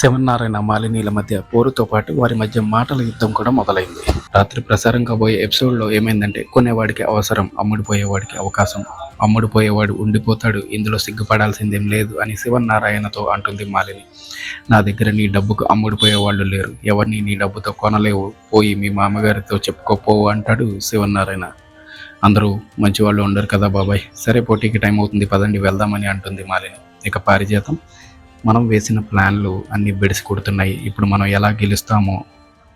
శివనారాయణ మాలినీల మధ్య పోరుతో పాటు వారి మధ్య మాటల యుద్ధం కూడా మొదలైంది. రాత్రి ప్రసారం కాబోయే ఎపిసోడ్లో ఏమైందంటే, కొనేవాడికి అవసరం, అమ్ముడుపోయేవాడికి అవకాశం, అమ్ముడుపోయేవాడు ఉండిపోతాడు, ఇందులో సిగ్గుపడాల్సిందేం లేదు అని శివనారాయణతో అంటుంది మాలిని. నా దగ్గర నీ డబ్బుకు అమ్ముడుపోయేవాళ్ళు లేరు, ఎవరిని నీ డబ్బుతో కొనలేవు, పోయి మీ మామగారితో చెప్పుకోపోవు అంటాడు శివనారాయణ. అందరూ మంచివాళ్ళు ఉండరు కదా బాబాయ్, సరే పోటీకి టైం అవుతుంది పదండి వెళ్దామని అంటుంది మాలిని. ఇక పారిజాతం, మనం వేసిన ప్లాన్లు అన్నీ బెడిసి కొడుతున్నాయి, ఇప్పుడు మనం ఎలా గెలుస్తామో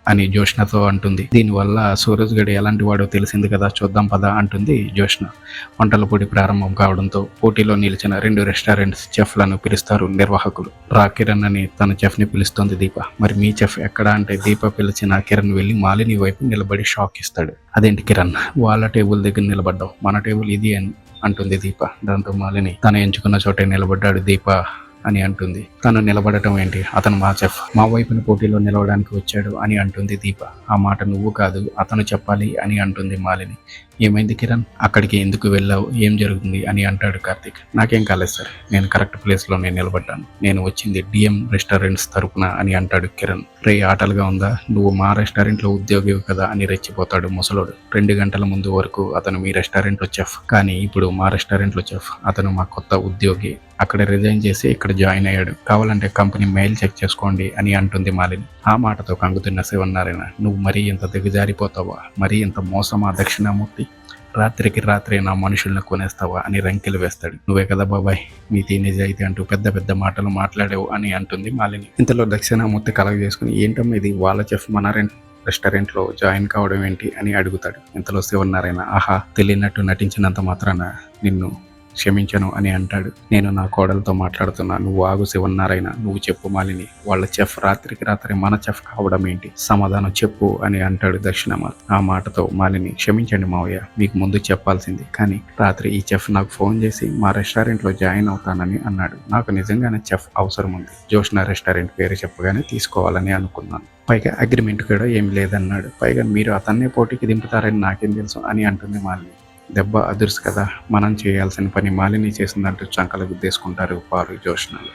అని జోష్నతో అంటుంది. దీనివల్ల సూరజ్ గడి ఎలాంటి వాడో తెలిసింది కదా, చూద్దాం పదా అంటుంది జోష్న. వంటల పొడి ప్రారంభం కావడంతో పోటీలో నిలిచిన 2 రెస్టారెంట్స్ చెఫ్లను పిలుస్తారు నిర్వాహకులు. రా కిరణ్ అని తన చెఫ్ని పిలుస్తోంది దీప. మరి మీ చెఫ్ ఎక్కడా అంటే, దీప పిలిచిన కిరణ్ వెళ్ళి మాలిని వైపు నిలబడి షాక్ ఇస్తాడు. అదేంటి కిరణ్, వాళ్ళ టేబుల్ దగ్గర నిలబడ్డావు, మన టేబుల్ ఇది అని అంటుంది దీప. దాంతో మాలిని, తను ఎంచుకున్న చోటే నిలబడ్డాడు దీప అని అంటుంది. తను నిలబడటం ఏంటి, అతను మా చెఫ్, మా వైపున పోటీలో నిలవడానికి వచ్చాడు అని అంటుంది దీప. ఆ మాట నువ్వు కాదు అతను చెప్పాలి అని అంటుంది మాలిని. ఏమైంది కిరణ్, అక్కడికి ఎందుకు వెళ్ళావు, ఏం జరుగుతుంది అని అంటాడు కార్తీక్. నాకేం కాలేదు సార్, నేను కరెక్ట్ ప్లేస్లో నేను నిలబడ్డాను, నేను వచ్చింది డిఎం రెస్టారెంట్స్ తరపున అని అంటాడు కిరణ్. రే ఆటలుగా ఉందా, నువ్వు మా రెస్టారెంట్లో ఉద్యోగివి కదా అని రెచ్చిపోతాడు ముసలోడు. 2 గంటల ముందు వరకు అతను మీ రెస్టారెంట్లో చెఫ్, కానీ ఇప్పుడు మా రెస్టారెంట్లో చెఫ్, అతను మా కొత్త ఉద్యోగి, అక్కడ రిజైన్ చేసి ఇక్కడ జాయిన్ అయ్యాడు, కావాలంటే కంపెనీ మెయిల్ చెక్ చేసుకోండి అని అంటుంది మాలిని. ఆ మాటతో కంగుతున్న శివనారాయణ, నువ్వు మరీ ఇంత దిగజారిపోతావా, మరీ ఇంత మోసమా దక్షిణామూర్తి, రాత్రికి రాత్రి నా మనుషుల్ని కొనేస్తావా అని రంకెలు వేస్తాడు. నువ్వే కదా బాబాయ్ నీతి నిజాయితీ అంటూ పెద్ద పెద్ద మాటలు మాట్లాడావు అని అంటుంది మాలిని. ఇంతలో దక్షిణామూర్తి కలగ చేసుకుని, ఏంటమ్మా ఇది, వాళ్ళ చెఫ్ మన రెస్టారెంట్లో జాయిన్ కావడం ఏంటి అని అడుగుతాడు. ఇంతలో శివనారాయణ, ఆహా తెలియనట్టు నటించినంత మాత్రాన నిన్ను క్షమించను అని అంటాడు. నేను నా కోడలతో మాట్లాడుతున్నా, నువ్వు ఆగు శివనారాయణ, నువ్వు చెప్పు మాలిని, వాళ్ళ చెఫ్ రాత్రికి రాత్రి మన చెఫ్ కావడం ఏంటి, సమాధానం చెప్పు అని అంటాడు దక్షిణామూర్తి. ఆ మాటతో మాలిని, క్షమించండి మావయ్య, మీకు ముందు చెప్పాల్సింది, కానీ రాత్రి ఈ చెఫ్ నాకు ఫోన్ చేసి మా రెస్టారెంట్లో జాయిన్ అవుతానని అన్నాడు. నాకు నిజంగానే చెఫ్ అవసరం ఉంది, జోష్న రెస్టారెంట్ పేరు చెప్పగానే తీసుకోవాలని అనుకున్నాను, పైగా అగ్రిమెంట్ కూడా ఏం లేదన్నాడు, పైగా మీరు అతన్నే పోటీకి దింపుతారని నాకేం తెలుసు అని అంటుంది మాలిని. దెబ్బ అదుర్స్ కదా, మనం చేయాల్సిన పని మాలిని చేసిందంటూ చంకలు గుద్దేసుకుంటారు పారు జోష్నలు.